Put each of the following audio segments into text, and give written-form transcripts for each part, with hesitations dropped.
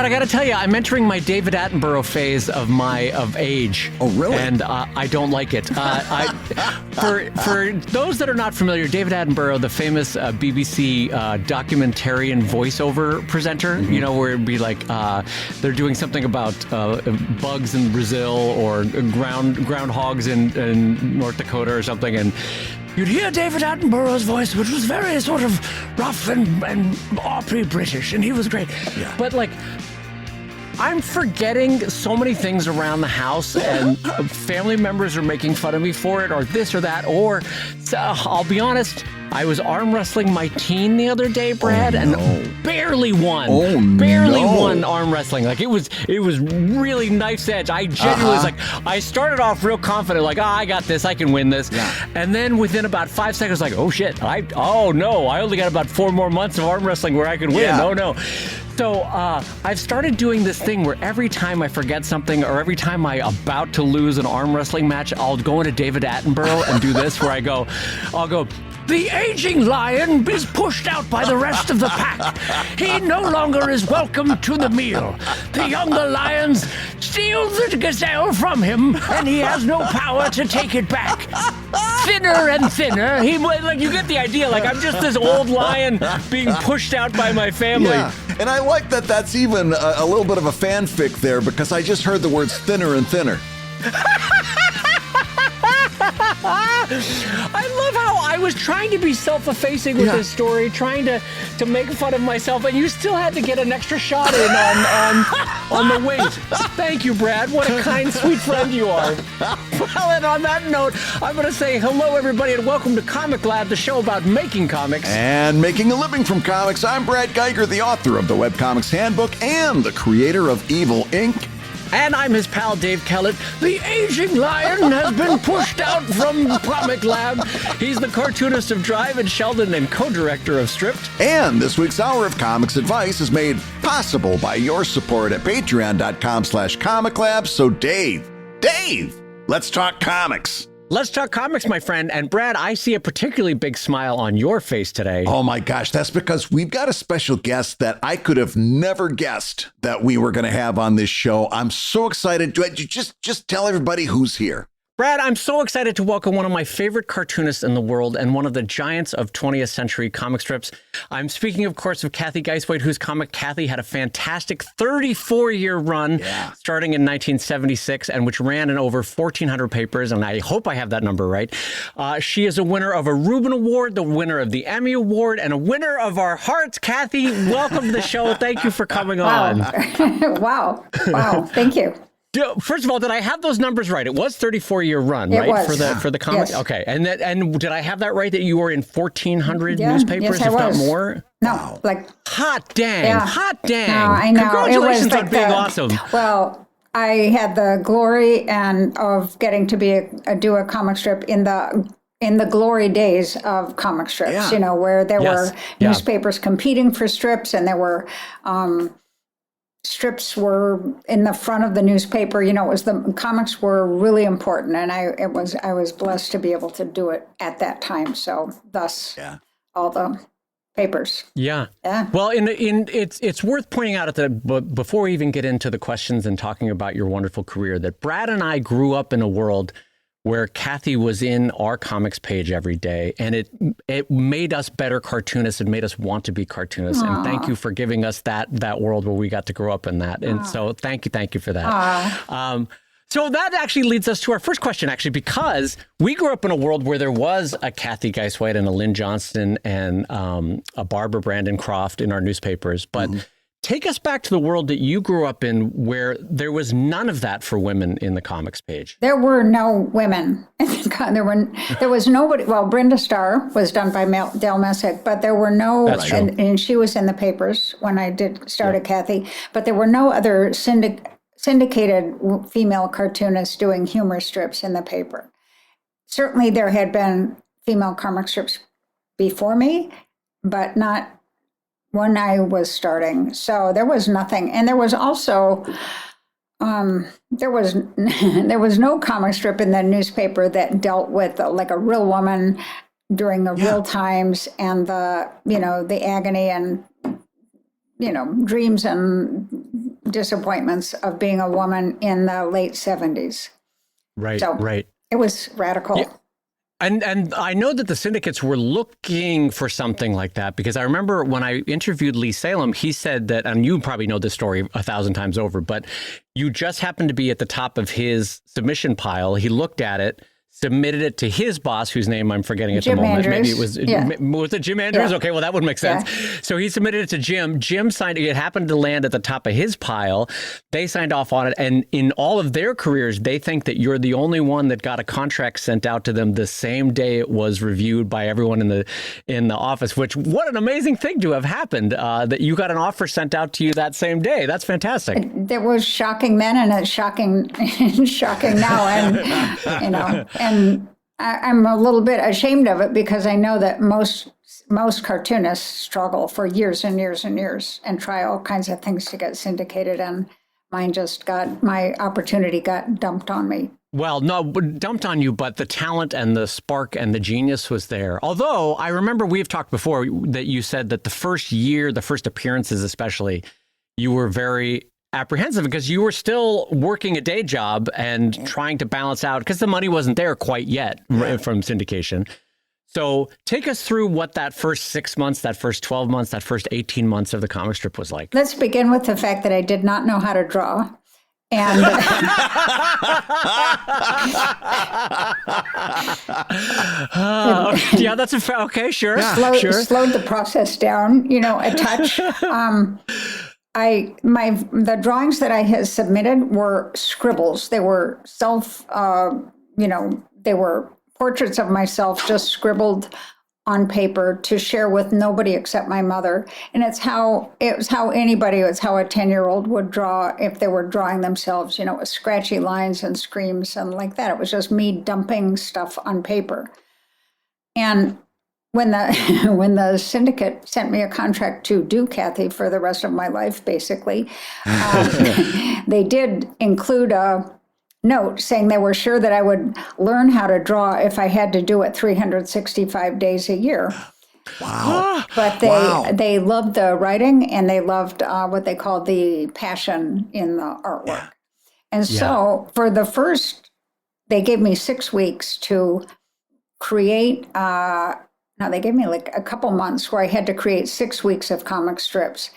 Brad, I got to tell you, I'm entering my David Attenborough phase of age. Oh, really? And I don't like it. For those that are not familiar, David Attenborough, the famous BBC documentarian voiceover presenter, you know, where it'd be like they're doing something about bugs in Brazil or groundhogs in North Dakota or something, and you'd hear David Attenborough's voice, which was very sort of rough and awfully British, and he was great. Yeah. But like, I'm forgetting so many things around the house, and family members are making fun of me for it, or this or that, or I'll be honest, I was arm wrestling my teen the other day, Brad, and barely won. Barely won arm wrestling. Like it was really knife's edge. I genuinely was like, I started off real confident, like, I got this, I can win this. Yeah. And then within about 5 seconds, like, oh shit, I only got about 4 more months of arm wrestling where I could win. Yeah. Oh no. So I've started doing this thing where every time I forget something or every time I'm about to lose an arm wrestling match, I'll go into David Attenborough and do this where I'll go, the aging lion is pushed out by the rest of the pack. He no longer is welcome to the meal. The younger lions steal the gazelle from him, and he has no power to take it back. Thinner and thinner. You get the idea. Like, I'm just this old lion being pushed out by my family. Yeah. And I like that that's even a little bit of a fanfic there, because I just heard the words thinner and thinner. I love how I was trying to be self-effacing with this story, trying to make fun of myself, and you still had to get an extra shot in on the weight. Thank you, Brad. What a kind, sweet friend you are. Well, and on that note, I'm going to say hello, everybody, and welcome to Comic Lab, the show about making comics. And making a living from comics. I'm Brad Geiger, the author of the Webcomics Handbook and the creator of Evil Inc. And I'm his pal, Dave Kellett. The aging lion has been pushed out from Comic Lab. He's the cartoonist of Drive and Sheldon and co-director of Stripped. And this week's Hour of Comics Advice is made possible by your support at patreon.com/comiclab. So Dave, let's talk comics. Let's talk comics, my friend. And Brad, I see a particularly big smile on your face today. Oh my gosh, that's because we've got a special guest that I could have never guessed that we were going to have on this show. I'm so excited. Just tell everybody who's here. Brad, I'm so excited to welcome one of my favorite cartoonists in the world and one of the giants of 20th century comic strips. I'm speaking, of course, of Cathy Guisewite, whose comic Cathy had a fantastic 34-year run starting in 1976 and which ran in over 1,400 papers, and I hope I have that number right. She is a winner of a Reuben Award, the winner of the Emmy Award, and a winner of our hearts. Cathy, welcome to the show. Thank you for coming on. Wow. Thank you. First of all, did I have those numbers right? It was 34-year run, right? For the comic? Yes. Okay. And did I have that right that you were in 1,400 newspapers, if not more? No, hot dang. No, I know. Congratulations on being awesome. Well, I had the glory of getting to do a comic strip in the glory days of comic strips, where there were newspapers competing for strips, and there were strips were in the front of the newspaper. The comics were really important, and I was blessed to be able to do it at that time. So thus all the papers. Yeah. Well, it's worth pointing out that before we even get into the questions and talking about your wonderful career, that Brad and I grew up in a world where Cathy was in our comics page every day, and it made us better cartoonists. It made us want to be cartoonists. Aww. And thank you for giving us that world where we got to grow up in that. And so thank you for that. So that actually leads us to our first question, actually, because we grew up in a world where there was a Cathy Guisewite and a Lynn Johnston and a Barbara Brandon Croft in our newspapers. But take us back to the world that you grew up in, where there was none of that for women in the comics page. There were no women. There was nobody. Well, Brenda Starr was done by Del Messick, but there were no, and she was in the papers when I started Cathy, but there were no other syndicated female cartoonists doing humor strips in the paper. Certainly there had been female comic strips before me, but not when I was starting. So there was nothing. And there was also, there was no comic strip in the newspaper that dealt with like a real woman during the real times and the agony and, dreams and disappointments of being a woman in the late 70s. Right, So right. it was radical. Yeah. And I know that the syndicates were looking for something like that, because I remember when I interviewed Lee Salem, he said that, and you probably know this story 1,000 times over, but you just happened to be at the top of his submission pile. He looked at it, submitted it to his boss, whose name I'm forgetting at Jim the moment. Andrews. Maybe it was it Jim Andrews? Yeah. Okay, well, that would make sense. Yeah. So he submitted it to Jim. Jim signed it. It happened to land at the top of his pile. They signed off on it. And in all of their careers, they think that you're the only one that got a contract sent out to them the same day it was reviewed by everyone in the office, which, what an amazing thing to have happened, that you got an offer sent out to you that same day. That's fantastic. That was shocking then, and it's shocking now. And, and I'm a little bit ashamed of it, because I know that most cartoonists struggle for years and years and years and try all kinds of things to get syndicated, and my opportunity got dumped on me. Well, no, dumped on you, but the talent and the spark and the genius was there. Although I remember we've talked before that you said that the first year, the first appearances especially, you were very apprehensive because you were still working a day job and trying to balance out, because the money wasn't there quite yet from syndication. So take us through what that first 6 months, that first 12 months, that first 18 months of the comic strip was like. Let's begin with the fact that I did not know how to draw. And yeah, that's okay, sure. Slowed the process down, a touch. The drawings that I had submitted were scribbles. They were they were portraits of myself just scribbled on paper to share with nobody except my mother. And it was how a 10-year-old would draw if they were drawing themselves, with scratchy lines and screams and like that. It was just me dumping stuff on paper. And when the syndicate sent me a contract to do Cathy for the rest of my life, basically, they did include a note saying they were sure that I would learn how to draw if I had to do it 365 days a year. Wow. But they loved the writing, and they loved what they called the passion in the artwork. Yeah. And so for the first, they gave me 6 weeks to create. Now, they gave me like a couple months where I had to create 6 weeks of comic strips,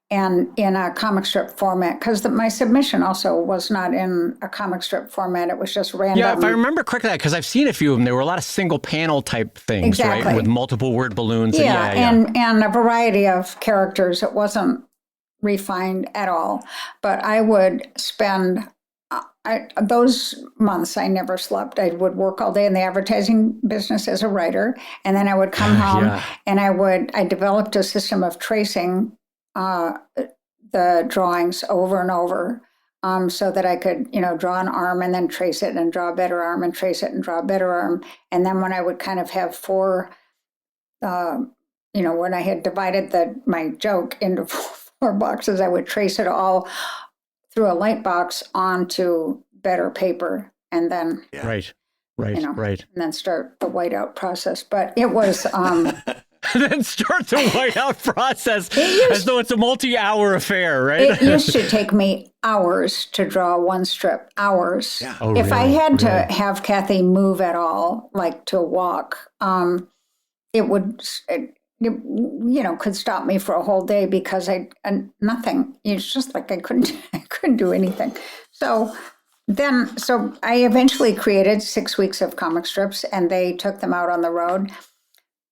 and in a comic strip format, because my submission also was not in a comic strip format. It was just random. Yeah, if I remember correctly, because I've seen a few of them, there were a lot of single panel type things, right? With multiple word balloons. And a variety of characters. It wasn't refined at all. But I would spend... those months I never slept. I would work all day in the advertising business as a writer, and then I would come home and I developed a system of tracing the drawings over and over, so that I could, draw an arm and then trace it and draw a better arm and trace it and draw a better arm. And then when I would kind of have four, when I had divided my joke into four boxes, I would trace it all through a light box onto better paper, and then right, and then start the whiteout process. But it was then start the whiteout process as though it's a multi-hour affair, right? It used to take me hours to draw one strip. Hours. Yeah. Oh, if I really? had to have Cathy move at all, like to walk, it would. Could stop me for a whole day, because nothing. It's just like I couldn't do anything. So I eventually created 6 weeks of comic strips, and they took them out on the road.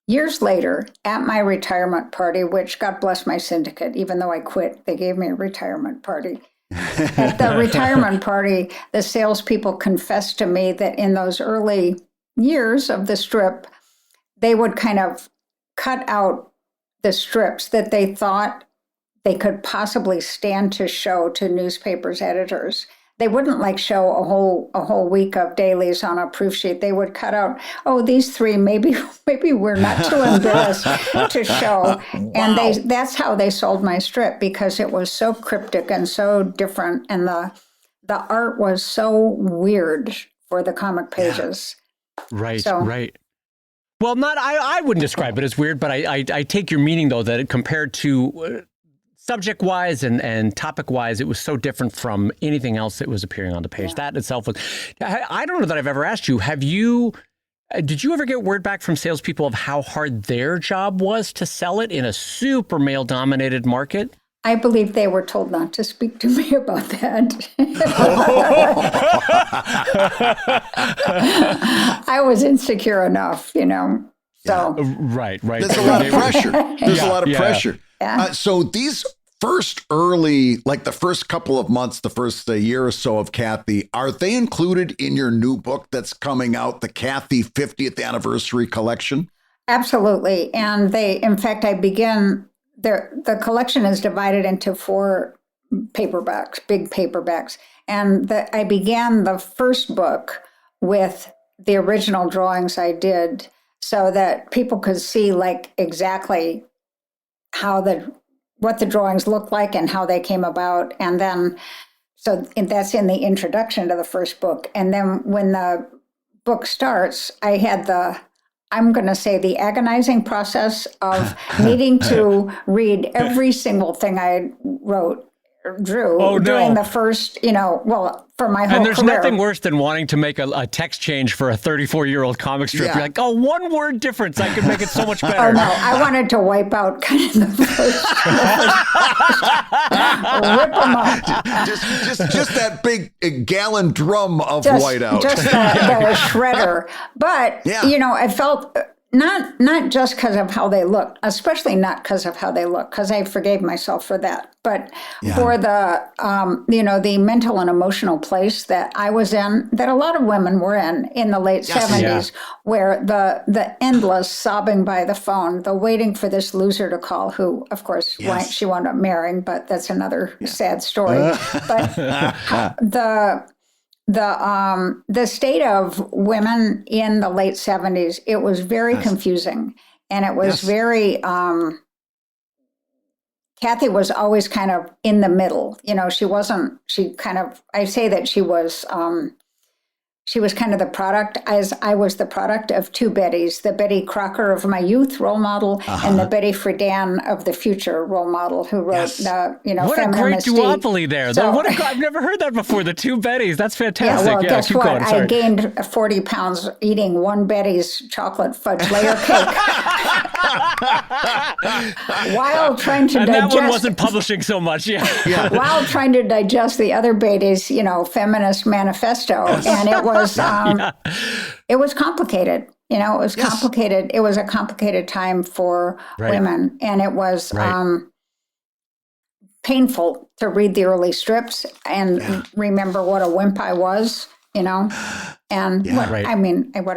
Years later, at my retirement party, which, God bless my syndicate, even though I quit, they gave me a retirement party. At the retirement party, the salespeople confessed to me that in those early years of the strip, they would kind of cut out the strips that they thought they could possibly stand to show to newspapers' editors. They wouldn't show a whole week of dailies on a proof sheet. They would cut out, these three, maybe we're not too embarrassed to show. Wow. And that's how they sold my strip, because it was so cryptic and so different, and the art was so weird for the comic pages. Right, right. Well, I wouldn't describe it as weird, but I take your meaning, though, that compared to subject-wise and topic-wise, it was so different from anything else that was appearing on the page. That itself was... I don't know that I've ever asked you, did you ever get word back from salespeople of how hard their job was to sell it in a super male-dominated market? I believe they were told not to speak to me about that. I was insecure enough, so. Right. There's a lot of pressure. There's a lot of pressure. Yeah. So these first the first couple of months, the first year or so of Cathy, are they included in your new book that's coming out, the Cathy 50th Anniversary Collection? Absolutely. And in fact, I begin... The collection is divided into 4 paperbacks, big paperbacks. And I began the first book with the original drawings I did so that people could see exactly what the drawings looked like and how they came about. And then, that's in the introduction to the first book. And then when the book starts, I had I'm going to say the agonizing process of needing to read every single thing I drew during the first, for my whole And there's career. nothing worse than wanting to make a text change for a 34-year-old comic strip. You're like, one word difference, I could make it so much better. Oh, no, I wanted to wipe out kind of the first rip them up. Just that big gallon drum of whiteout. Just the shredder. But, I felt... Not just because of how they looked, especially not because of how they looked, because I forgave myself for that, but for the, the mental and emotional place that I was in, that a lot of women were in the late 70s, where the endless sobbing by the phone, the waiting for this loser to call, who, of course, she wound up marrying, but that's another sad story. But the state of women in the late 70s, it was very confusing. And it was very, Cathy was always kind of in the middle. I say that she was kind of the product, as I was the product of 2 Bettys, the Betty Crocker of my youth role model and the Betty Friedan of the future role model who wrote What a great duopoly there. I've never heard that before, the 2 Bettys. That's fantastic. Guess what? I gained 40 pounds eating one Betty's chocolate fudge layer cake. While trying to digest... And that one wasn't publishing so much, While trying to digest the other Bettys, feminist manifesto. And it was it was complicated. It was complicated. It was a complicated time for women. And it was painful to read the early strips and remember what a wimp I was, and what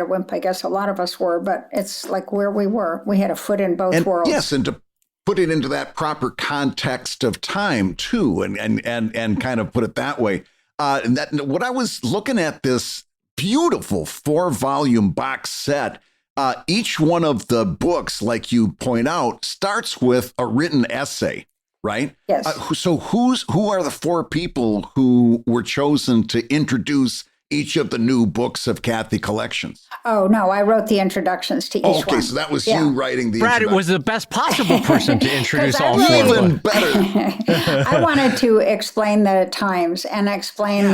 a wimp I guess a lot of us were, but it's like where we were. We had a foot in both worlds. Yes, and to put it into that proper context of time too, and kind of put it that way. When I was looking at this beautiful 4-volume box set, each one of the books, like you point out, starts with a written essay, right? Yes. So who are the 4 people who were chosen to introduce each of the new books of Cathy collections? Oh, no, I wrote the introductions to each one. Okay, so that was you writing the Brad, it was the best possible person to introduce all 4 even better. I wanted to explain the times and explain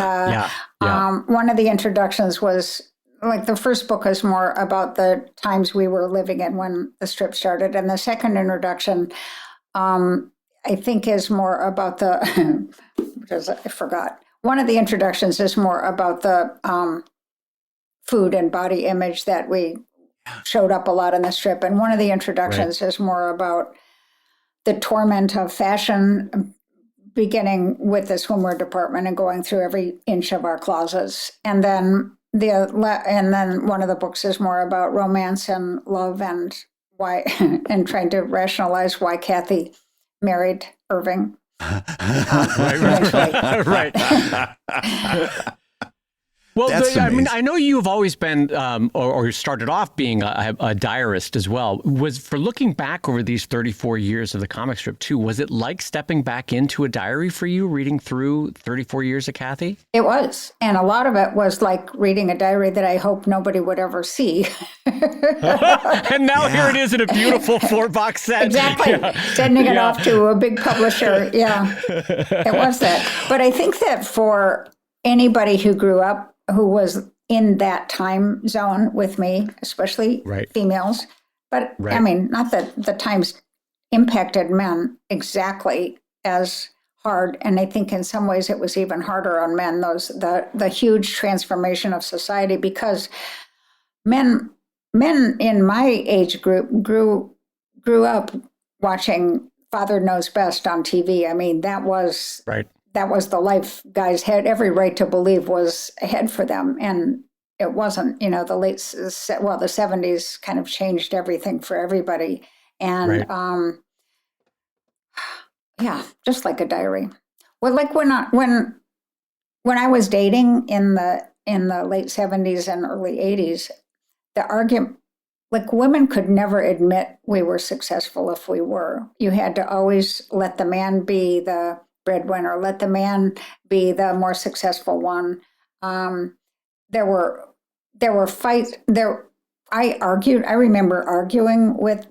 one of the introductions was, the first book was more about the times we were living in when the strip started. And the second introduction, I think, is more about I forgot. One of the introductions is more about the food and body image that we showed up a lot in the strip. And one of the introductions is more about the torment of fashion, beginning with the swimwear department and going through every inch of our closets. And then one of the books is more about romance and love and why, and trying to rationalize why Cathy married Irving. Right. Well, That's I mean, amazing. I know you've always been, or started off being a diarist as well. Was for looking back over these 34 years of the comic strip too, was it like stepping back into a diary for you, reading through 34 years of Cathy? It was. And a lot of it was like reading a diary that I hope nobody would ever see. And now here it is in a beautiful 4-box set. Exactly. Yeah. Sending it Yeah. off to a big publisher. Yeah, it was that. But I think that for anybody who grew up, who was in that time zone with me, especially Right. females, but I Right. mean, not that the times impacted men exactly as hard. And I think in some ways it was even harder on men, the huge transformation of society, because men in my age group grew up watching Father Knows Best on TV. I mean, that was Right. the life guys had every right to believe was ahead for them. And it wasn't, the the 70s kind of changed everything for everybody. And Right. yeah, just like a diary. Well, like when I was dating in the late 70s and early 80s, the argument, like, women could never admit we were successful if we were. You had to always let the man be the breadwinner, let the man be the more successful one. There were fights there. I remember arguing with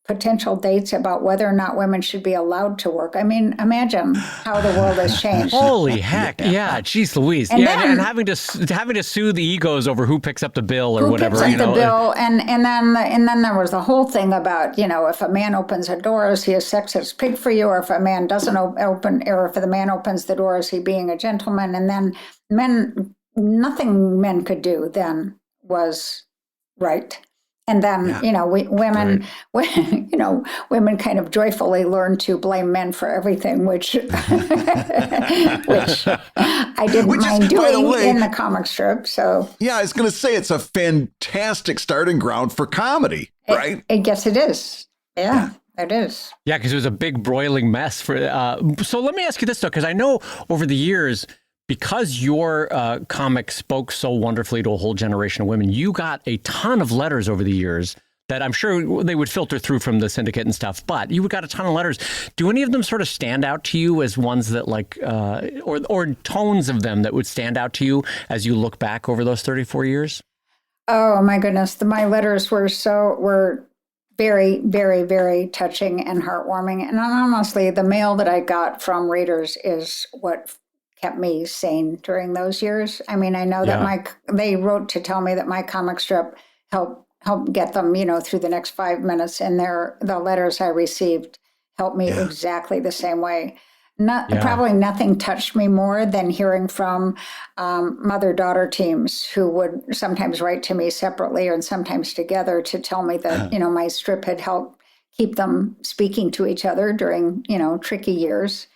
potential dates about whether or not women should be allowed to work. I mean, imagine how the world has changed. Holy heck! Yeah, geez, Louise. And yeah, then- and having to sue the egos over who picks up the bill or Who whatever. picks up the bill, and then there was the whole thing about, if a man opens a door, is he a sexist pig for you, or if a man doesn't open, or if the man opens the door, is he being a gentleman? And then nothing men could do then was right. And then, women, women kind of joyfully learned to blame men for everything, which I didn't Which is, mind by the doing way- in the comic strip. So Yeah, I was going to say it's a fantastic starting ground for comedy, right? I guess it is. Yeah, it is. Yeah, because it was a big broiling mess for. So let me ask you this though, because I know over the years, because your comic spoke so wonderfully to a whole generation of women, you got a ton of letters over the years that I'm sure they would filter through from the syndicate and stuff. But you got a ton of letters. Do any of them sort of stand out to you as ones that or tones of them that would stand out to you as you look back over those 34 years? Oh my goodness, my letters were very, very, very touching and heartwarming. And honestly, the mail that I got from readers is what kept me sane during those years. I mean, I know that they wrote to tell me that my comic strip helped get them, through the next 5 minutes, and the letters I received helped me exactly the same way. Probably nothing touched me more than hearing from mother-daughter teams who would sometimes write to me separately and sometimes together to tell me that, my strip had helped keep them speaking to each other during, tricky years.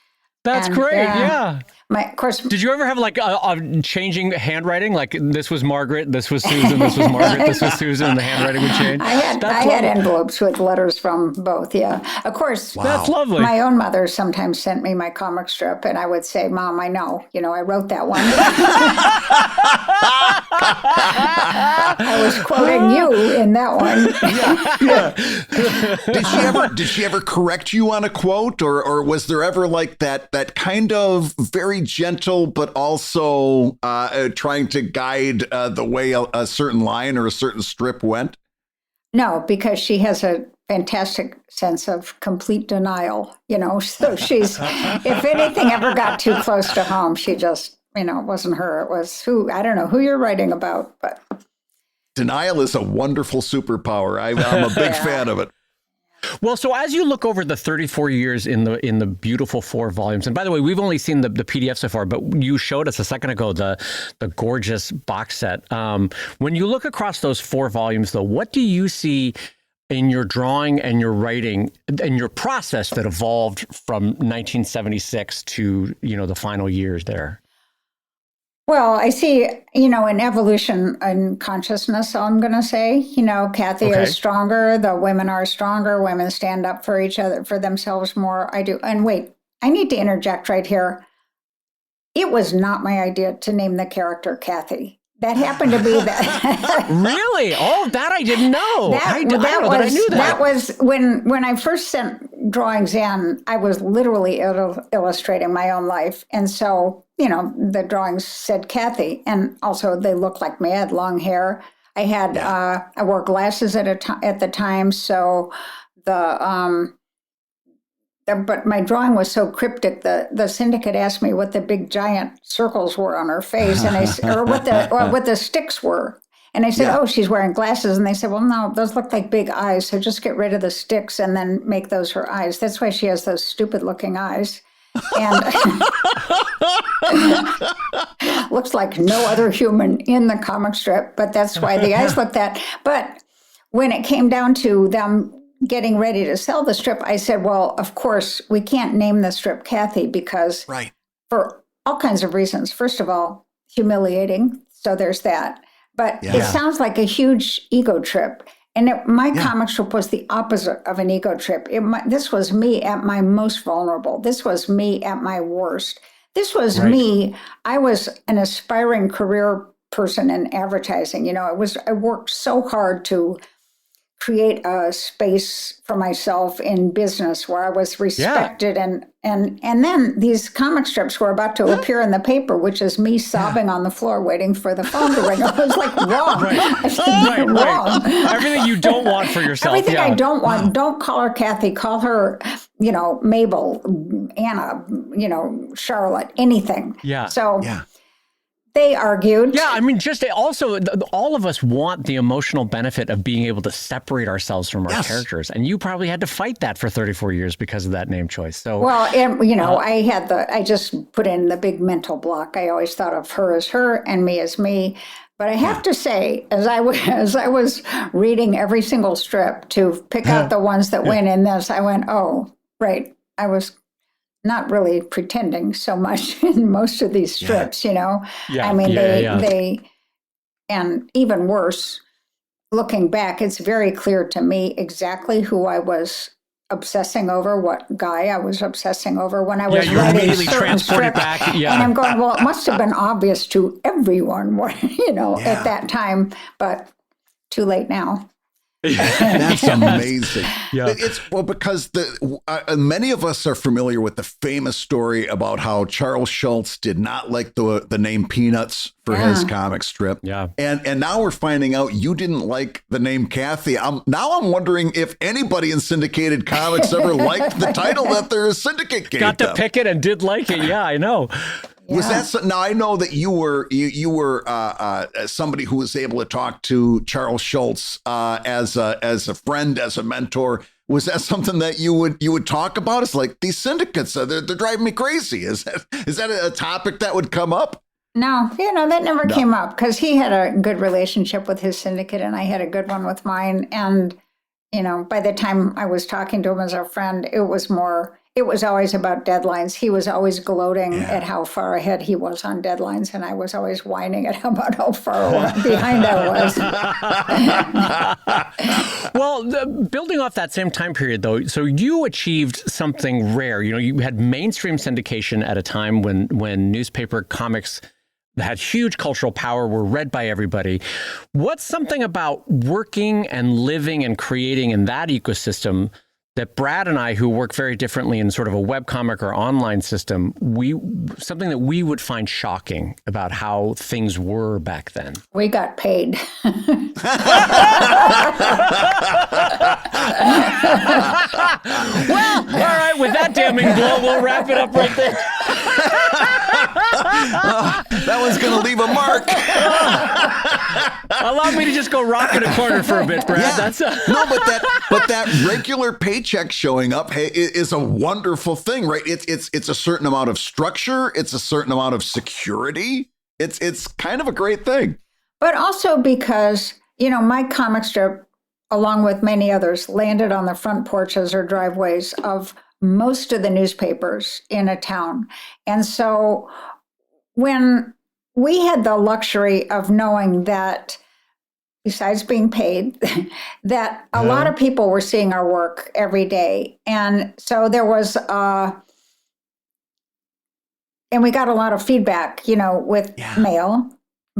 That's great. Yeah. Of course. Did you ever have like a changing handwriting? Like this was Margaret, this was Susan, this was Margaret, this was Susan, and the handwriting would change? I had envelopes with letters from both. Yeah. Of course. Wow. That's lovely. My own mother sometimes sent me my comic strip, and I would say, "Mom, I know. I wrote that one." I was quoting you in that one. Did she ever correct you on a quote, or was there ever like that kind of very gentle but also trying to guide the way a certain line or a certain strip went? No, because she has a fantastic sense of complete denial, so she's, if anything ever got too close to home, she just, it wasn't her, it was I don't know who you're writing about, but. Denial is a wonderful superpower. I'm a big fan of it. Well, so as you look over the 34 years in the beautiful 4 volumes, and by the way, we've only seen the PDF so far, but you showed us a second ago the gorgeous box set. When you look across those 4 volumes, though, what do you see in your drawing and your writing and your process that evolved from 1976 to the final years there? Well, I see, an evolution in consciousness, I'm going to say. Cathy is stronger. The women are stronger. Women stand up for each other, for themselves more. I do. And wait, I need to interject right here. It was not my idea to name the character Cathy. That happened to be that. Really? Oh, that I didn't know. I don't know that I knew that. That was when I first sent drawings in, I was literally illustrating my own life. And so, the drawings said Cathy, and also they looked like me. I had long hair. I had, I wore glasses at the time. So but my drawing was so cryptic. The syndicate asked me what the big giant circles were on her face, and or what the sticks were. And I said, "Oh, she's wearing glasses." And they said, "Well, no, those look like big eyes. So just get rid of the sticks and then make those her eyes. That's why she has those stupid-looking eyes." And looks like no other human in the comic strip, but that's why the eyes look that. But when it came down to them getting ready to sell the strip, I said, well, of course, we can't name the strip Cathy because for all kinds of reasons. First of all, humiliating. So there's that. But it sounds like a huge ego trip. And my comic strip was the opposite of an ego trip. This was me at my most vulnerable. This was me at my worst. This was me. I was an aspiring career person in advertising. I worked so hard to create a space for myself in business where I was respected. And then these comic strips were about to appear in the paper, which is me sobbing on the floor waiting for the phone to ring. I was like, wrong. I said, wrong. Everything you don't want for yourself. Everything I don't want. Don't call her Cathy. Call her, Mabel, Anna, Charlotte, anything. Yeah. So they argued. Yeah, I mean, just also, all of us want the emotional benefit of being able to separate ourselves from our characters. And you probably had to fight that for 34 years because of that name choice. So, well, I just put in the big mental block. I always thought of her as her and me as me. But I have to say, as I was reading every single strip to pick out the ones that went in this, I went, oh, right. I was not really pretending so much in most of these strips, I mean, they, and even worse, looking back, it's very clear to me exactly who I was obsessing over, what guy I was obsessing over when I was writing certain strips. Back. Yeah. And I'm going, well, it must have been obvious to everyone, at that time, but too late now. That's amazing. It's because many of us are familiar with the famous story about how Charles Schulz did not like the name Peanuts for his comic strip. Yeah. And now we're finding out you didn't like the name Cathy. I'm wondering if anybody in syndicated comics ever liked the title that their syndicate gave Got to pick it and did like it. Yeah, I know. Was that now? I know that you were somebody who was able to talk to Charles Schulz as a friend, as a mentor. Was that something that you would talk about? It's like these syndicates, they're driving me crazy. Is that a topic that would come up? No, that never came up because he had a good relationship with his syndicate and I had a good one with mine. And by the time I was talking to him as a friend, it was always about deadlines. He was always gloating at how far ahead he was on deadlines, and I was always whining about how far behind I was. Well, building off that same time period, though, so you achieved something rare. You had mainstream syndication at a time when newspaper comics had huge cultural power, were read by everybody. What's something about working and living and creating in that ecosystem that Brad and I, who work very differently in sort of a webcomic or online system, something that we would find shocking about how things were back then? We got paid. Well, all right, with that damning blow, we'll wrap it up right there. That one's going to leave a mark. Allow me to just go rock in a corner for a bit, Brad. Yeah. No, but that regular paycheck showing up is a wonderful thing, right? It's a certain amount of structure. It's a certain amount of security. It's kind of a great thing. But also because, my comic strip, along with many others, landed on the front porches or driveways of most of the newspapers in a town. And so when we had the luxury of knowing that, besides being paid, that a lot of people were seeing our work every day. And so there was, and we got a lot of feedback, with mail,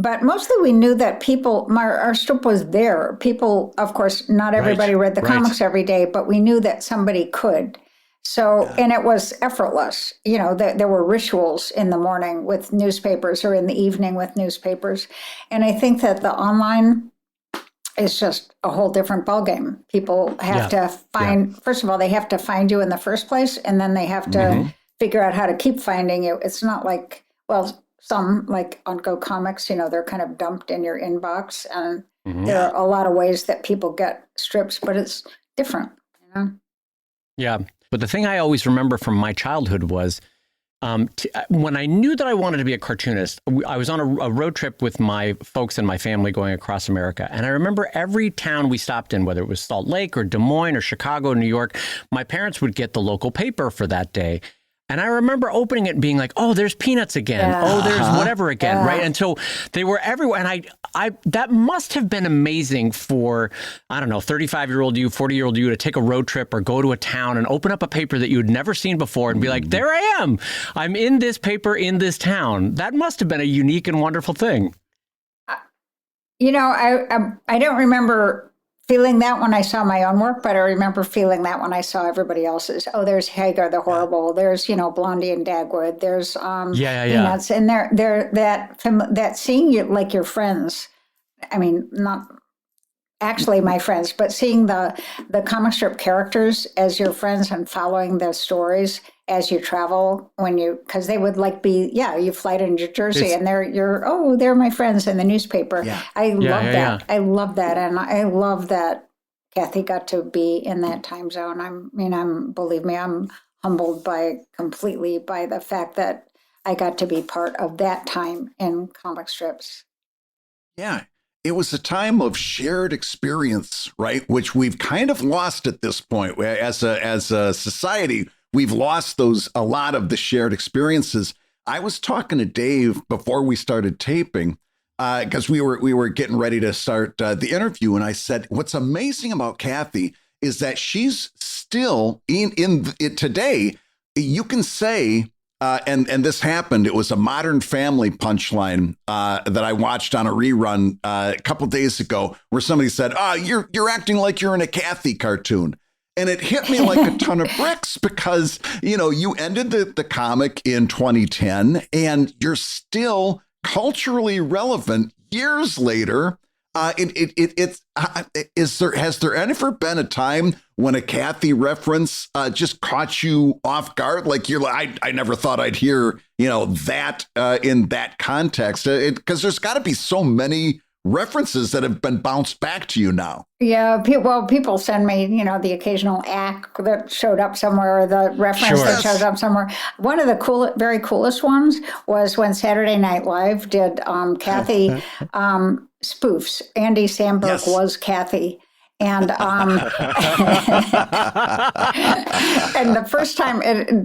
but mostly we knew that our strip was there. People, of course, not everybody read the comics every day, but we knew that somebody could. So, and it was effortless. There were rituals in the morning with newspapers or in the evening with newspapers. And I think that the online is just a whole different ballgame. People have to first of all, they have to find you in the first place, and then they have to figure out how to keep finding you. It's not like, some like on Go Comics, they're kind of dumped in your inbox, and there are a lot of ways that people get strips, but it's different, Yeah. But the thing I always remember from my childhood was when I knew that I wanted to be a cartoonist, I was on a road trip with my folks and my family going across America. And I remember every town we stopped in, whether it was Salt Lake or Des Moines or Chicago, New York, my parents would get the local paper for that day. And I remember opening it and being like, oh, there's Peanuts again. Yeah. Oh, there's whatever again, right? And so they were everywhere. And I that must have been amazing for, I don't know, 35-year-old you, 40-year-old you to take a road trip or go to a town and open up a paper that you had never seen before and be like, there I am. I'm in this paper in this town. That must have been a unique and wonderful thing. I don't remember feeling that when I saw my own work, but I remember feeling that when I saw everybody else's. Oh, there's Hagar the Horrible. There's, Blondie and Dagwood. There's Peanuts. And that seeing you like your friends. I mean, not actually my friends, but seeing the comic strip characters as your friends and following their stories as you travel because they would you fly to New Jersey and they're my friends in the newspaper. Yeah. I love that. I love that. And I love that Cathy got to be in that time zone. Believe me, I'm humbled completely by the fact that I got to be part of that time in comic strips. Yeah. It was a time of shared experience, right? Which we've kind of lost at this point. As a society, we've lost a lot of the shared experiences. I was talking to Dave before we started taping because we were getting ready to start the interview, and I said, "What's amazing about Cathy is that she's still in it today. You can say." And this happened. It was a Modern Family punchline that I watched on a rerun a couple days ago, where somebody said, you're acting like you're in a Cathy cartoon." And it hit me like a ton of bricks because, you ended the comic in 2010 and you're still culturally relevant years later. Has there ever been a time when a Cathy reference just caught you off guard? Like I never thought I'd hear, that in that context, because there's got to be so many references that have been bounced back to you now. Yeah, people send me, the occasional act that showed up somewhere, or the reference that shows up somewhere. One of the very coolest ones was when Saturday Night Live did Cathy spoofs. Andy Samberg was Cathy. And and the first time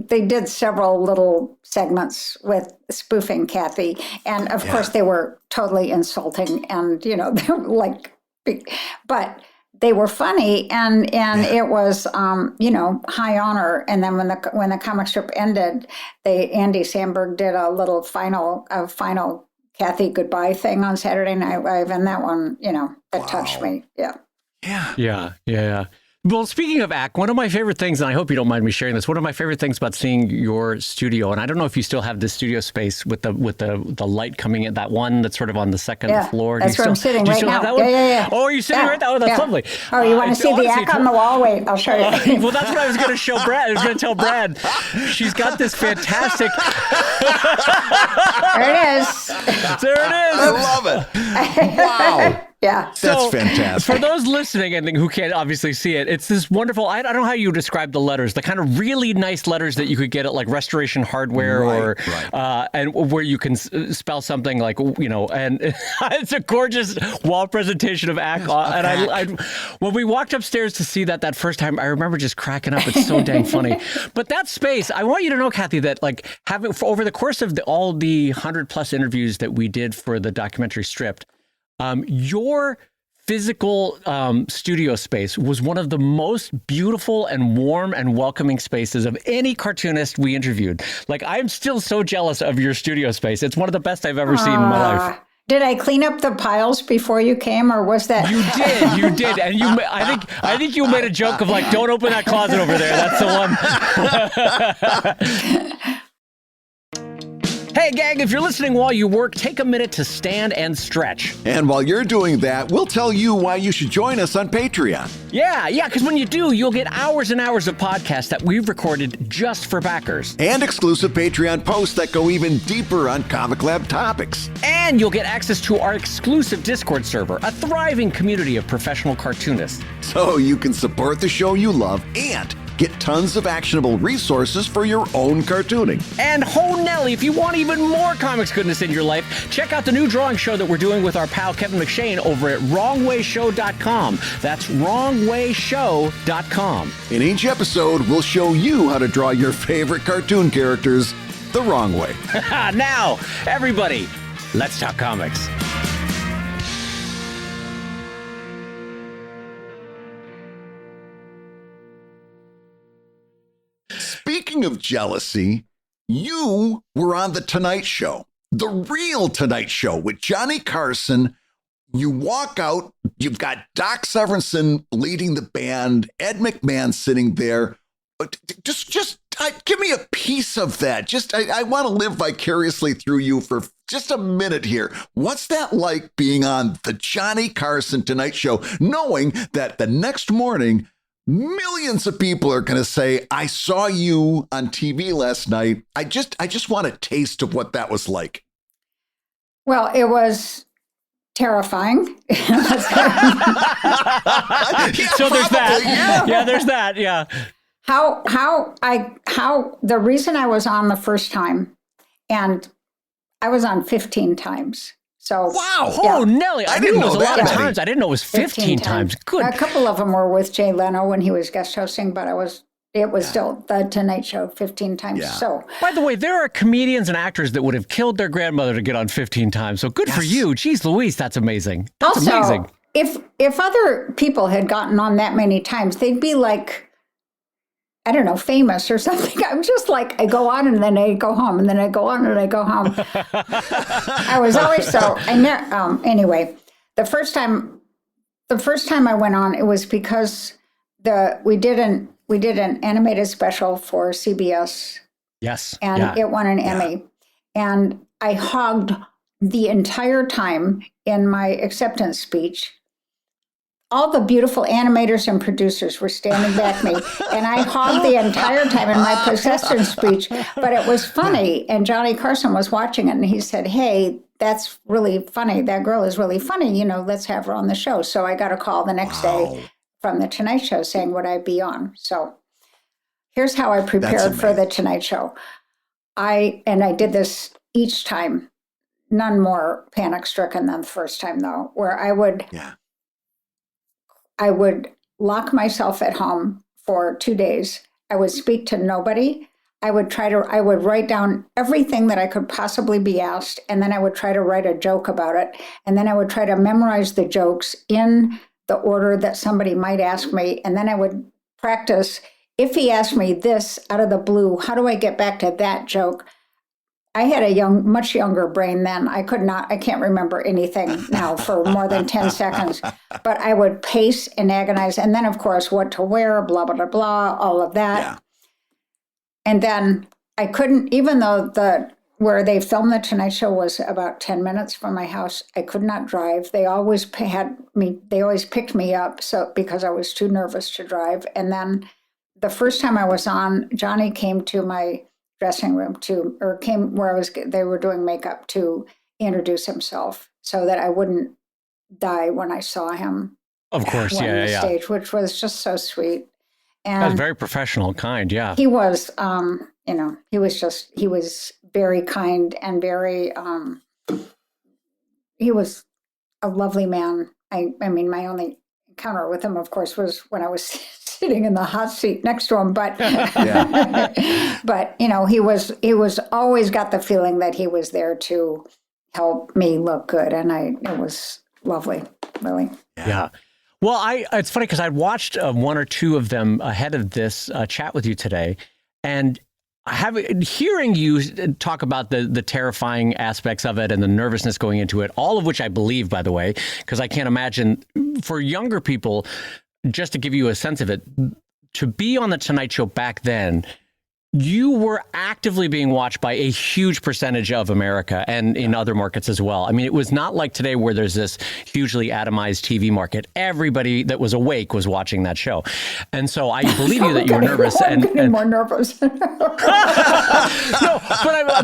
they did several little segments with spoofing Cathy, and of course they were totally insulting, and they were but they were funny, and it was high honor. And then when the comic strip ended, Andy Samberg did a little final Cathy goodbye thing on Saturday Night Live, and that one that touched me. Yeah. Well, speaking of ACT, one of my favorite things, and I hope you don't mind me sharing this, one of my favorite things about seeing your studio, and I don't know if you still have this studio space with the light coming in, that one that's sort of on the second floor. That's where I'm sitting right now. Yeah. Oh, are you sitting right now? Oh, that's lovely. Oh, you want to see the ACT on the wall? Wait, I'll show you. Well, that's what I was going to show Brad. I was going to tell Brad. She's got this fantastic... There it is. I love it. Wow. Yeah. That's fantastic. For those listening and who can't obviously see it, it's this wonderful, I don't know how you describe the letters, the kind of really nice letters that you could get at like Restoration Hardware and where you can spell something like, and it's a gorgeous wall presentation of ACT. And I when we walked upstairs to see that first time, I remember just cracking up. It's so dang funny. But that space, I want you to know, Cathy, that over the course of all the 100+ interviews that we did for the documentary Stripped, your physical studio space was one of the most beautiful and warm and welcoming spaces of any cartoonist we interviewed. Like, I'm still so jealous of your studio space. It's one of the best I've ever seen in my life. Did I clean up the piles before you came, or was that? You did, and I think you made a joke of like, don't open that closet over there. That's the one. Hey, gang, if you're listening while you work, take a minute to stand and stretch. And while you're doing that, we'll tell you why you should join us on Patreon. Yeah, because when you do, you'll get hours and hours of podcasts that we've recorded just for backers. And exclusive Patreon posts that go even deeper on Comic Lab topics. And you'll get access to our exclusive Discord server, a thriving community of professional cartoonists. So you can support the show you love and get tons of actionable resources for your own cartooning. And ho Nelly, if you want even more comics goodness in your life, check out the new drawing show that we're doing with our pal Kevin McShane over at wrongwayshow.com. That's wrongwayshow.com. In each episode, we'll show you how to draw your favorite cartoon characters the wrong way. Now, everybody, let's talk comics. Speaking of jealousy, you were on The Tonight Show, the real Tonight Show with Johnny Carson. You walk out, you've got Doc Severinsen leading the band, Ed McMahon sitting there. Just give me a piece of that. I want to live vicariously through you for just a minute here. What's that like being on the Johnny Carson Tonight Show, knowing that the next morning, millions of people are going to say, I saw you on TV last night. I just want a taste of what that was like. Well, it was terrifying. So there's that. Yeah, there's that. Yeah. How the reason I was on the first time, and I was on 15 times. So wow. Yeah. Oh, Nelly. I didn't know it was a lot of times. I didn't know it was 15 times. Good. A couple of them were with Jay Leno when he was guest hosting, but it was still the Tonight Show 15 times. Yeah. So, by the way, there are comedians and actors that would have killed their grandmother to get on 15 times. So good for you. Jeez Louise, that's amazing. That's also, amazing. If other people had gotten on that many times, they'd be like, I don't know, famous or something. I'm just like, I go on and then I go home, and then I go on and I go home. I was always anyway, the first time I went on, it was because we did an animated special for CBS. Yes. And it won an Emmy. And I hogged the entire time in my acceptance speech. All the beautiful animators and producers were standing back me, and I hogged the entire time in my possession speech, but it was funny. And Johnny Carson was watching it, and he said, hey, that's really funny. That girl is really funny. Let's have her on the show. So I got a call the next day from The Tonight Show saying, would I be on? So here's how I prepared for The Tonight Show. I did this each time, none more panic-stricken than the first time, though, where I would lock myself at home for 2 days. I would speak to nobody. I would write down everything that I could possibly be asked, and then I would try to write a joke about it. And then I would try to memorize the jokes in the order that somebody might ask me. And then I would practice, if he asked me this out of the blue, how do I get back to that joke? I had a much younger brain then. I can't remember anything now for more than 10 seconds, but I would pace and agonize. And then, of course, what to wear, blah, blah, blah, blah, all of that. Yeah. And then I couldn't, even though where they filmed The Tonight Show was about 10 minutes from my house, I could not drive. They always picked me up because I was too nervous to drive. And then the first time I was on, Johnny came to my dressing room came where they were doing makeup to introduce himself so that I wouldn't die when I saw him. Of course, on the stage, which was just so sweet. And that was very professional, kind, yeah. He was, he was very kind and very, he was a lovely man. I mean, my only encounter with him, of course, was when I was sitting in the hot seat next to him. But, but he was always got the feeling that he was there to help me look good, and it was lovely, really. Yeah. Well, it's funny because I watched one or two of them ahead of this chat with you today, and hearing you talk about the terrifying aspects of it and the nervousness going into it, all of which I believe, by the way, because I can't imagine for younger people, just to give you a sense of it, to be on the Tonight Show back then, you were actively being watched by a huge percentage of America and in other markets as well. I mean, it was not like today where there's this hugely atomized TV market. Everybody that was awake was watching that show. And so I believe you that you were nervous. I'm getting more nervous. No, but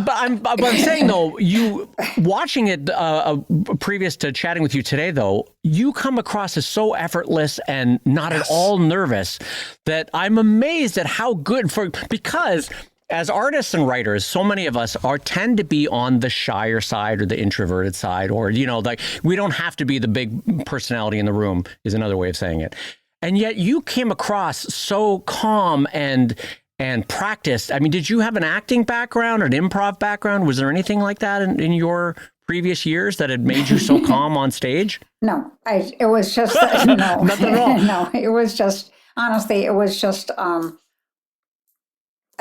I'm saying, though, you watching it previous to chatting with you today, though, you come across as so effortless and not at all nervous that I'm amazed at how good because as artists and writers, so many of us tend to be on the shyer side or the introverted side, or, like we don't have to be the big personality in the room is another way of saying it. And yet you came across so calm and practiced. I mean, did you have an acting background or an improv background? Was there anything like that in your previous years that had made you so calm on stage? No, it was just, no. Nothing at all. No, it was just, honestly, it was just,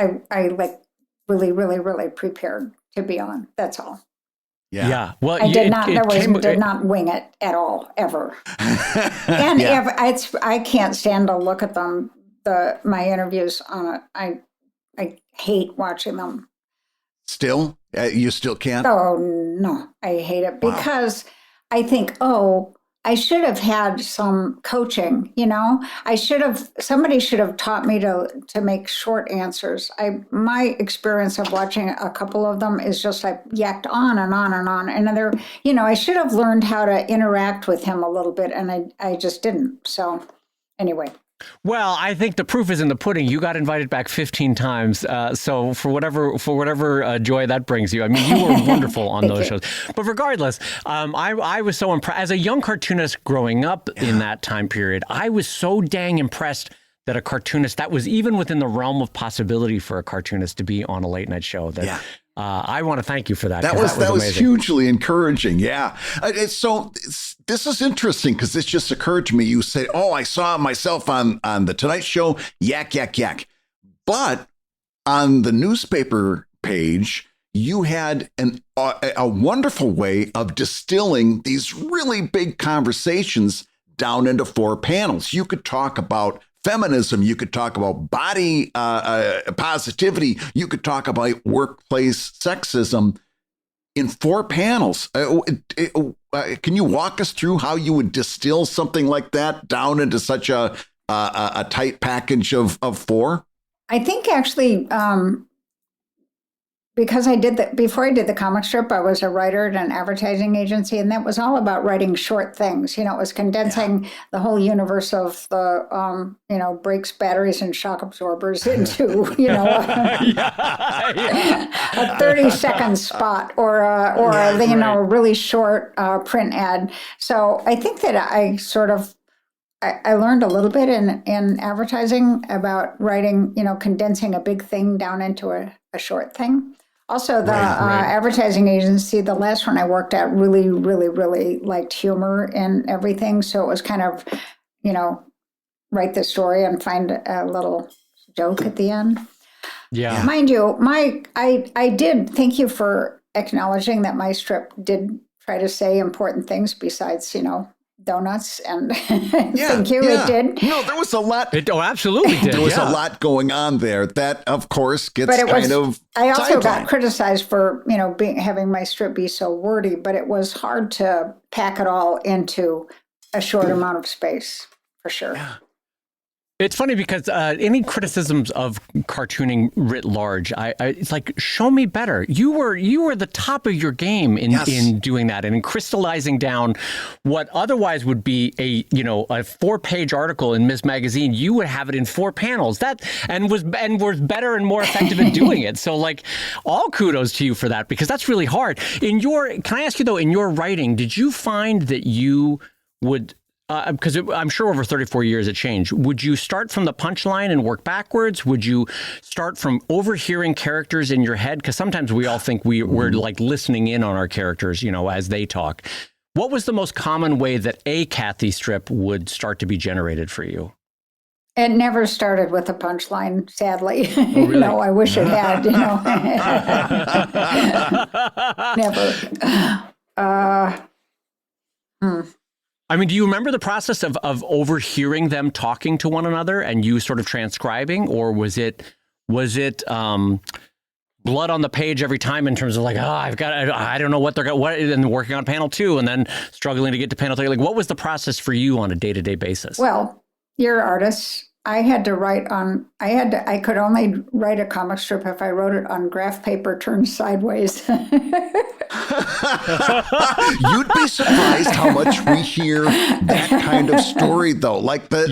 I like really, really, really prepared to be on. That's all. Yeah. Well, I did not wing it at all, ever. And I can't stand to look at them, my interviews on it. I hate watching them. Still? You still can't? Oh, no, I hate it because I think, I should have had some coaching, somebody should have taught me to make short answers. My experience of watching a couple of them is just I yacked on and on and on. And I should have learned how to interact with him a little bit, and I just didn't. So anyway. Well, I think the proof is in the pudding. You got invited back 15 times. So for whatever joy that brings you, I mean, you were wonderful on those shows. But regardless, I was so impressed. As a young cartoonist growing up in that time period, I was so dang impressed that a cartoonist, that was even within the realm of possibility for a cartoonist to be on a late night show. I want to thank you for that. That was hugely encouraging. Yeah. So this is interesting because this just occurred to me. You say, I saw myself on the Tonight Show, yak, yak, yak. But on the newspaper page, you had a wonderful way of distilling these really big conversations down into 4 panels. You could talk about feminism, you could talk about body positivity, you could talk about workplace sexism in 4 panels. Can you walk us through how you would distill something like that down into such a tight package of 4? I think actually, because before I did the comic strip, I was a writer at an advertising agency, and that was all about writing short things. It was condensing the whole universe of the, brakes, batteries, and shock absorbers into, a 30-second spot or a really short print ad. So I think that I learned a little bit in advertising about writing, condensing a big thing down into a short thing. Also, the advertising agency, the last one I worked at, really, really, really liked humor and everything. So it was kind of, write the story and find a little joke at the end. Yeah. Mind you, I did, thank you for acknowledging that my strip did try to say important things besides, donuts and thank you. It did. No, there was a lot. It absolutely did. There was a lot going on there that, of course, gets I also got criticized for having my strip be so wordy, but it was hard to pack it all into a short amount of space, for sure. Yeah. It's funny because any criticisms of cartooning writ large, it's like, show me better. You were the top of your game in doing that and in crystallizing down what otherwise would be a 4-page article in Ms. Magazine. You would have it in 4 panels. And was better and more effective at doing it. So all kudos to you for that, because that's really hard. Can I ask you though, in your writing, did you find that you would? Because I'm sure over 34 years it changed. Would you start from the punchline and work backwards? Would you start from overhearing characters in your head? Because sometimes we all think we're like listening in on our characters, as they talk. What was the most common way that a Cathy strip would start to be generated for you? It never started with a punchline, sadly. Oh, really? I wish it had, Never. I mean, do you remember the process of overhearing them talking to one another and you sort of transcribing, or was it blood on the page every time in terms of like, I don't know what they're going, and working on panel 2 and then struggling to get to panel 3? Like, what was the process for you on a day-to-day basis? Well, you're artists. I had to write on, I could only write a comic strip if I wrote it on graph paper turned sideways. You'd be surprised how much we hear that kind of story, though. Like the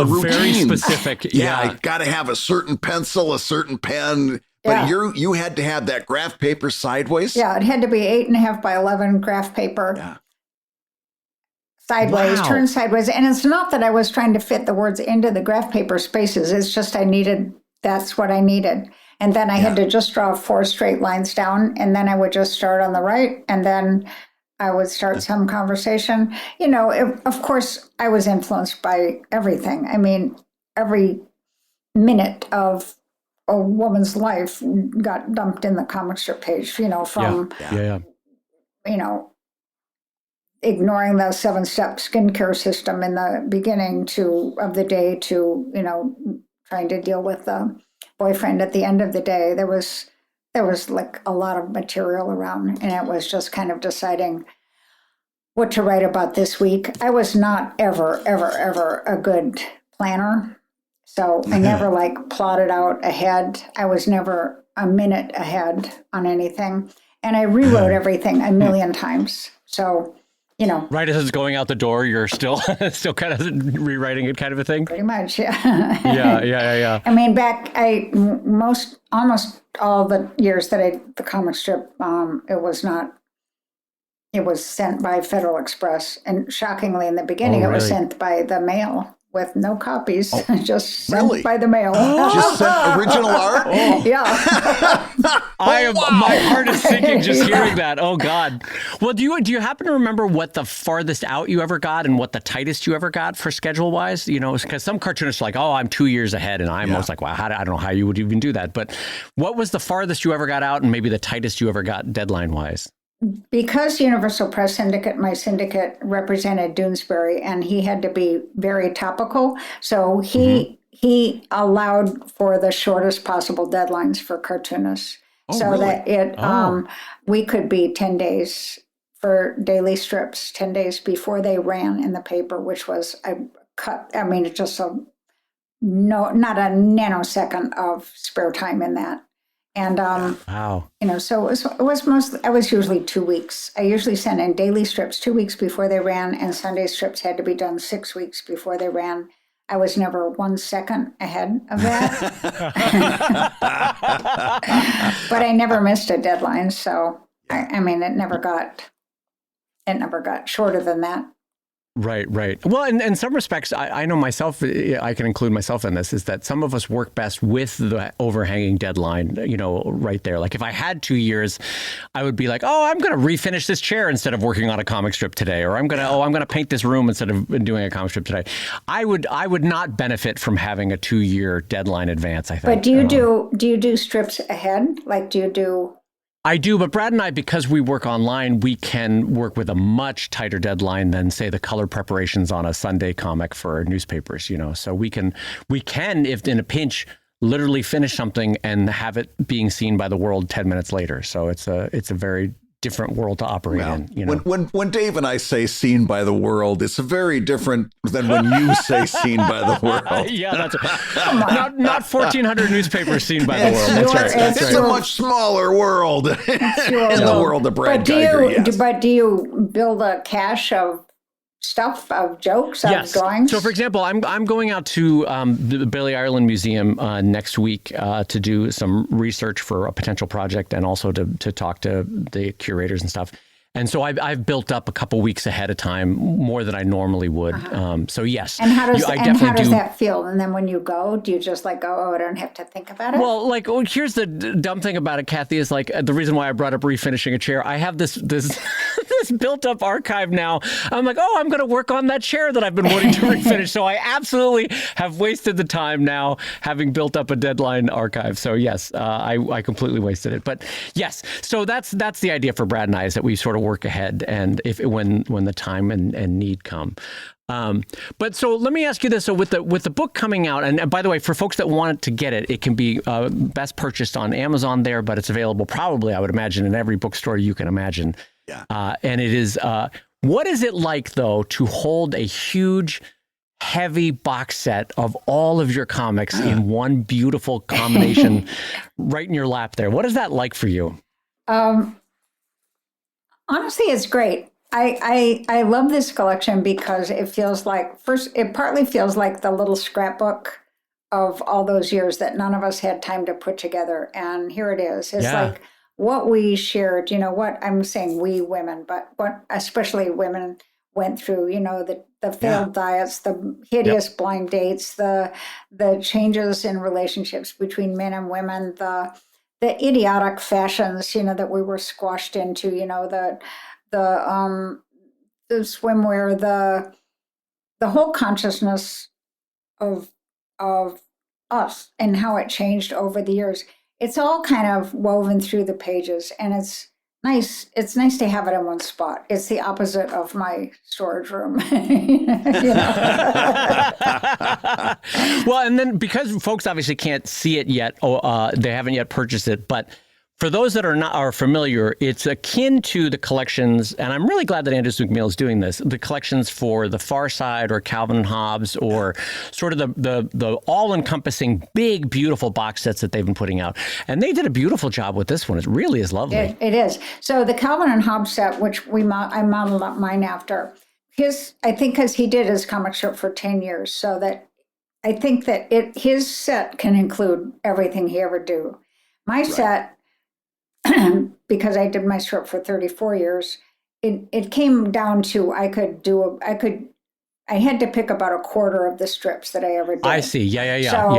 routine. Very specific. Yeah, got to have a certain pencil, a certain pen. But you had to have that graph paper sideways. Yeah, it had to be 8.5 by 11 graph paper. Yeah. Sideways, turned sideways. And it's not that I was trying to fit the words into the graph paper spaces. It's just that's what I needed. And then I had to just draw 4 straight lines down, and then I would just start on the right, and then I would start some conversation. Of course, I was influenced by everything. I mean, every minute of a woman's life got dumped in the comic strip page, from, ignoring the 7-step skincare system in the beginning of the day to, trying to deal with the boyfriend at the end of the day. There was like a lot of material around, and it was just kind of deciding what to write about this week. I was not ever a good planner. So I never plotted out ahead. I was never a minute ahead on anything. And I rewrote everything a million times. So, right as it's going out the door, you're still kind of rewriting it, kind of a thing. Pretty much, yeah. Yeah. I mean, almost all the years that the comic strip, it was sent by Federal Express, and shockingly, in the beginning, it was sent by the mail with no copies, just sent by the mail. Just sent original art? Yeah. My heart is sinking just hearing that. Oh, God. Well, do you happen to remember what the farthest out you ever got and what the tightest you ever got for schedule-wise? Because some cartoonists are like, I'm 2 years ahead, and I'm almost like, wow, I don't know how you would even do that. But what was the farthest you ever got out and maybe the tightest you ever got deadline-wise? Because Universal Press Syndicate, my syndicate, represented Doonesbury, and he had to be very topical. So he allowed for the shortest possible deadlines for cartoonists. That we could be 10 days for daily strips, 10 days before they ran in the paper, which was not a nanosecond of spare time in that. And, wow. So it was I was usually 2 weeks. I usually sent in daily strips 2 weeks before they ran, and Sunday strips had to be done 6 weeks before they ran. I was never 1 second ahead of that. But I never missed a deadline. So, I mean, it never got shorter than that. Right. Well, in some respects, I know myself, I can include myself in this, is that some of us work best with the overhanging deadline, right there. Like if I had 2 years, I would be like, I'm going to refinish this chair instead of working on a comic strip today, or I'm going to paint this room instead of doing a comic strip today. I would not benefit from having a 2-year deadline advance, I think. But do you do strips ahead? Like, do you do... I do, but Brad and I, because we work online, we can work with a much tighter deadline than, say, the color preparations on a Sunday comic for newspapers, So we can, if in a pinch, literally finish something and have it being seen by the world 10 minutes later. So it's a very different world to operate in. When Dave and I say seen by the world, it's very different than when you say seen by the world. Yeah, that's not 1,400 newspapers seen by the world. That's right. It's a much smaller world in the world of Brad Geiger. Yes. But do you build a cache of stuff, of jokes, of drawings? So, for example, I'm going out to the Bailey Ireland Museum next week to do some research for a potential project, and also to talk to the curators and stuff. And so I've built up a couple weeks ahead of time, more than I normally would. So yes. And how does that feel? And then when you go, do you just I don't have to think about it? Well, here's the dumb thing about it, Cathy, is the reason why I brought up refinishing a chair. I have this this built up archive now. I'm like, oh, I'm going to work on that chair that I've been wanting to refinish. So I absolutely have wasted the time now, having built up a deadline archive. So yes, I completely wasted it. But yes, so that's the idea for Brad and I, is that we sort of work ahead, and when the time and need come. But so let me ask you this. So with the book coming out, and by the way, for folks that want to get it, it can be best purchased on Amazon there, but it's available probably, I would imagine, in every bookstore you can imagine. Yeah. And it is, what is it like, though, to hold a huge, heavy box set of all of your comics in one beautiful combination right in your lap there? What is that like for you? Honestly, it's great. I love this collection because it feels like, it partly feels like the little scrapbook of all those years that none of us had time to put together. And here it is. It's like what we shared, what I'm saying, we women, but what especially women went through, the failed diets, the hideous blind dates, the changes in relationships between men and women, the idiotic fashions, that we were squashed into, the swimwear, the whole consciousness of us and how it changed over the years. It's all kind of woven through the pages, and it's nice. It's nice to have it in one spot. It's the opposite of my storage room. Well, and then because folks obviously can't see it yet, they haven't yet purchased it, but for those that are familiar, it's akin to the collections, and I'm really glad that Andrews McMeel is doing this, the collections for The Far Side or Calvin and Hobbes, or sort of the all-encompassing big, beautiful box sets that they've been putting out. And they did a beautiful job with this one. It really is lovely. It is. So the Calvin and Hobbes set, which I modeled up mine after, I think because he did his comic strip for 10 years, so that I think that his set can include everything he ever do. My set, because I did my strip for 34 years, it came down to I had to pick about a quarter of the strips that I ever did. I see. Yeah. So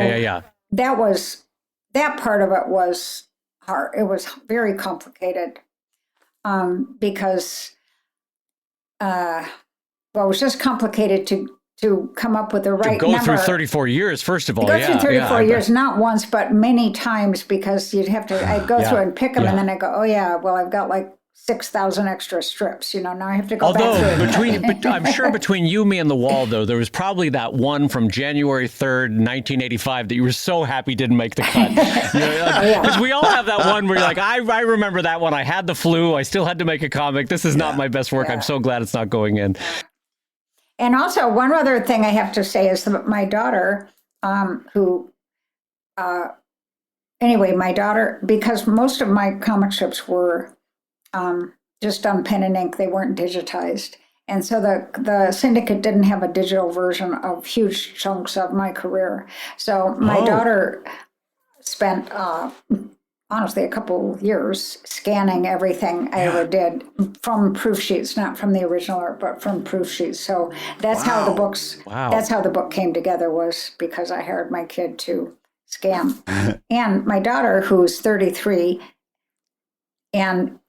that part of it was hard. It was very complicated because it was just complicated to come up with the right number. To go through 34 years, first of all. Go through 34 years, not once, but many times, because you'd have to, I'd go through and pick them, and then I go, oh yeah, well, I've got like 6,000 extra strips, now I have to go back through. I'm sure between you, me, and the wall, though, there was probably that one from January 3rd, 1985 that you were so happy didn't make the cut. Because we all have that one where you're like, I remember that one. I had the flu. I still had to make a comic. This is not my best work. I'm so glad it's not going in. And also, one other thing I have to say is that my daughter, my daughter, because most of my comic strips were just on pen and ink, they weren't digitized. And so the syndicate didn't have a digital version of huge chunks of my career. So my daughter spent, honestly, a couple years scanning everything I ever did from proof sheets, not from the original art, but from proof sheets. So that's how the book came together, was because I hired my kid to scan. And my daughter, who's 33 and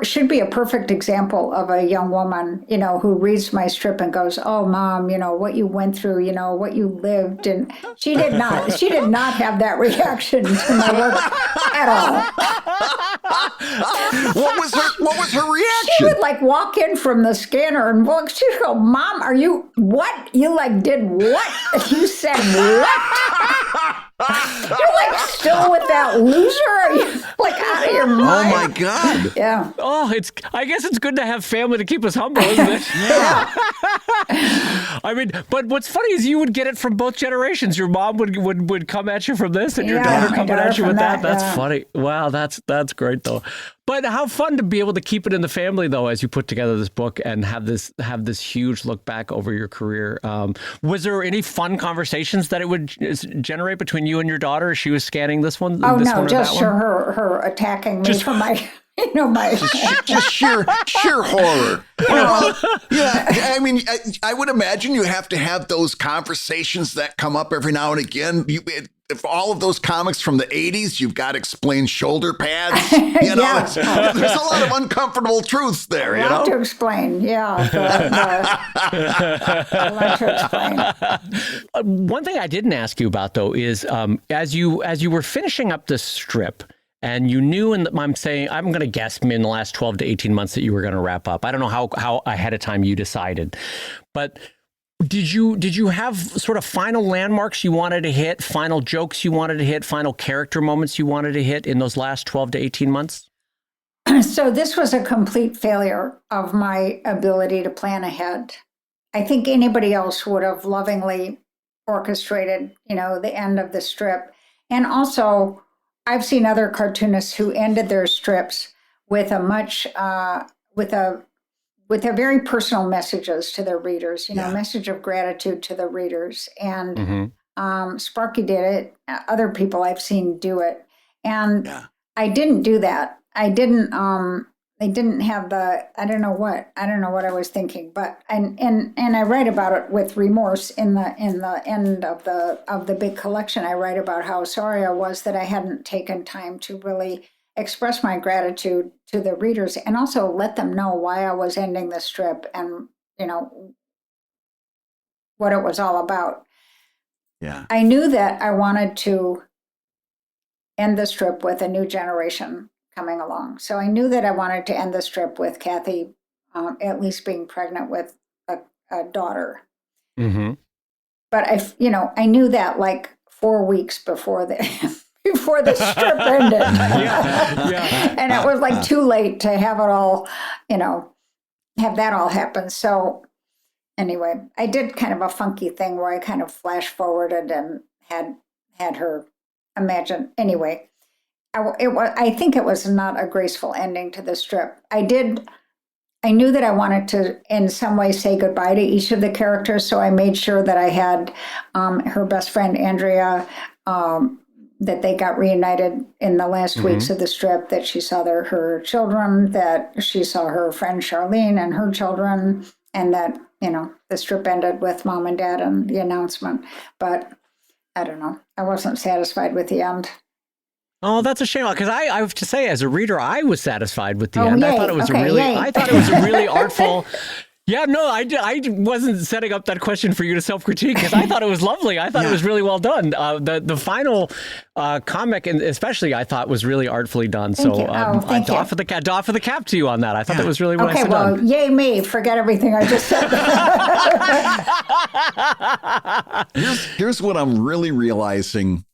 should be a perfect example of a young woman, who reads my strip and goes, oh, Mom, what you went through, what you lived. And she did not have that reaction to my work at all. What was her reaction? She would walk in from the scanner and she'd go, Mom, are you, what? You did what? You said what? You're still with that loser? Are you out of your mind? Oh my God. Yeah. Oh, I guess it's good to have family to keep us humble, isn't it? Yeah. I mean, but what's funny is you would get it from both generations. Your mom would come at you from this, and your daughter coming at you with that. That's funny. Wow, that's great though. But how fun to be able to keep it in the family, though, as you put together this book and have this huge look back over your career. Was there any fun conversations that it would generate between you and your daughter as she was scanning this one? Oh, no, just her attacking me for my... just sheer horror. Yeah. I mean, I would imagine you have to have those conversations that come up every now and again. if all of those comics from the 80s, you've got to explain shoulder pads. You know, there's a lot of uncomfortable truths there. A lot to explain. Yeah. A lot to explain. One thing I didn't ask you about, though, is as you were finishing up this strip, and you knew, and I'm going to guess in the last 12 to 18 months that you were going to wrap up. I don't know how ahead of time you decided, but did you have sort of final landmarks you wanted to hit, final jokes you wanted to hit, final character moments you wanted to hit in those last 12 to 18 months? So this was a complete failure of my ability to plan ahead. I think anybody else would have lovingly orchestrated, the end of the strip. And also, I've seen other cartoonists who ended their strips with with a very personal messages to their readers, message of gratitude to the readers. And Sparky did it. Other people I've seen do it. And I didn't do that. I didn't have I don't know what I was thinking, but and I write about it with remorse in the end of the big collection. I write about how sorry I was that I hadn't taken time to really express my gratitude to the readers and also let them know why I was ending the strip and what it was all about. Yeah. I knew that I wanted to end the strip with a new generation coming along. So I knew that I wanted to end the strip with Cathy at least being pregnant with a daughter. Mm-hmm. But I knew that like 4 weeks before the strip ended. And it was like too late to have it all, have that all happen. So anyway, I did kind of a funky thing where I kind of flash forwarded and had her imagine. Anyway, I think it was not a graceful ending to the strip. I knew that I wanted to, in some way, say goodbye to each of the characters, so I made sure that I had her best friend, Andrea, that they got reunited in the last weeks of the strip, that she saw her children, that she saw her friend Charlene and her children, and that, the strip ended with Mom and Dad and the announcement. But I don't know. I wasn't satisfied with the end. Oh, that's a shame. Because I have to say, as a reader, I was satisfied with the end. Yay. I thought it was a really artful. Yeah, no, I wasn't setting up that question for you to self-critique because I thought it was lovely. I thought it was really well done. The final comic, and especially, I thought was really artfully done. Thank you. I doff for the cap to you on that. I thought that was really nicely done. Okay, well, yay me! Forget everything I just said. Here's what I'm really realizing.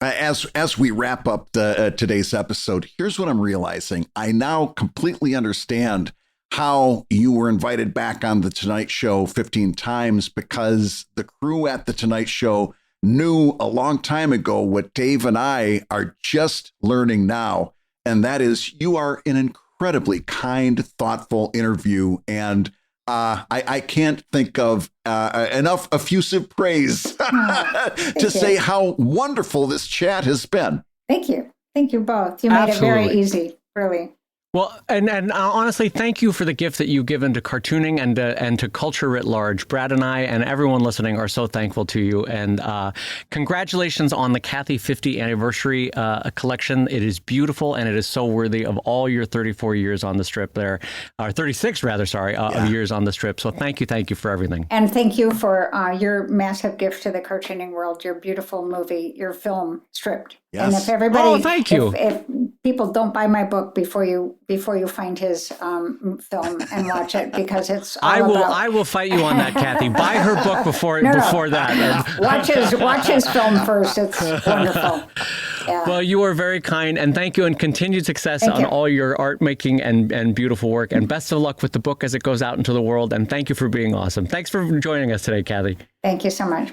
As we wrap up today's episode, here's what I'm realizing. I now completely understand how you were invited back on The Tonight Show 15 times, because the crew at The Tonight Show knew a long time ago what Dave and I are just learning now. And that is, you are an incredibly kind, thoughtful interview. And I can't think of enough effusive praise to say how wonderful this chat has been. Thank you. Thank you both. You made it very easy, really. Well, and honestly, thank you for the gift that you've given to cartooning and to culture writ large. Brad and I and everyone listening are so thankful to you. And congratulations on the Cathy 50 anniversary collection. It is beautiful, and it is so worthy of all your 34 years on the strip there, or 36 rather, of years on the strip. So thank you for everything. And thank you for your massive gift to the cartooning world, your beautiful movie, your film, Stripped. Yes. And if everybody, thank you. If people don't buy my book before you find his film and watch it, because it's all I will fight you on that, Cathy. Buy her book before that. Watch his film first. It's wonderful. Yeah. Well, you are very kind, and thank you, and continued success on all your art making and beautiful work, and best of luck with the book as it goes out into the world. And thank you for being awesome. Thanks for joining us today, Cathy. Thank you so much.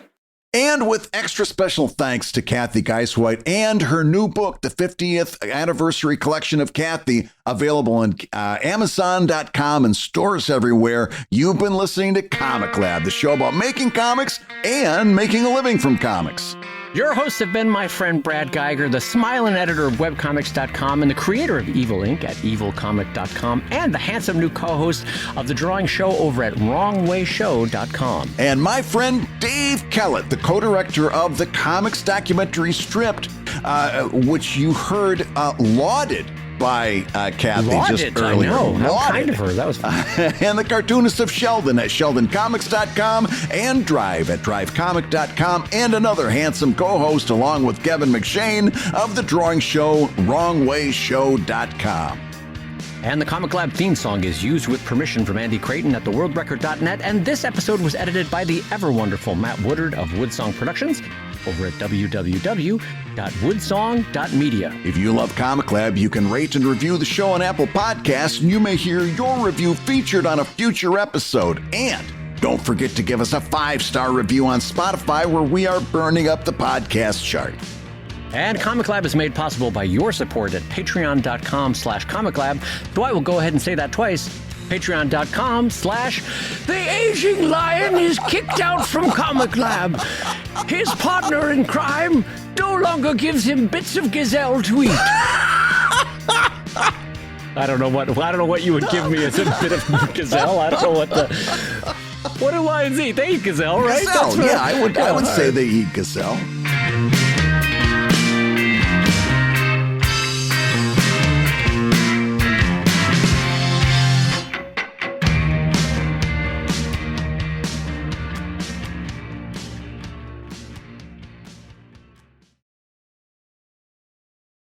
And with extra special thanks to Cathy Guisewite and her new book, the 50th Anniversary Collection of Cathy, available on Amazon.com and stores everywhere. You've been listening to Comic Lab, the show about making comics and making a living from comics. Your hosts have been my friend Brad Geiger, the smiling editor of webcomics.com and the creator of Evil Inc. at evilcomic.com, and the handsome new co-host of The Drawing Show over at wrongwayshow.com. And my friend Dave Dave Kellett, the co-director of the comics documentary Stripped, which you heard lauded by Cathy just earlier. I know. How kind of her. That was fun. And the cartoonist of Sheldon at sheldoncomics.com and Drive at drivecomic.com, and another handsome co-host along with Kevin McShane of the drawing show wrongwayshow.com. And the Comic Lab theme song is used with permission from Andy Creighton at theworldrecord.net, and this episode was edited by the ever-wonderful Matt Woodard of Woodsong Productions over at www.woodsong.media. If you love Comic Lab, you can rate and review the show on Apple Podcasts, and you may hear your review featured on a future episode. And don't forget to give us a 5-star review on Spotify, where we are burning up the podcast chart. And Comic Lab is made possible by your support at patreon.com/comiclab. So I will go ahead and say that twice. Patreon.com/The Aging Lion is kicked out from Comic Lab. His partner in crime no longer gives him bits of gazelle to eat. I don't know what you would give me as a bit of gazelle. I don't know what do lions eat? They eat gazelle, right? Gazelle, I would say they eat gazelle.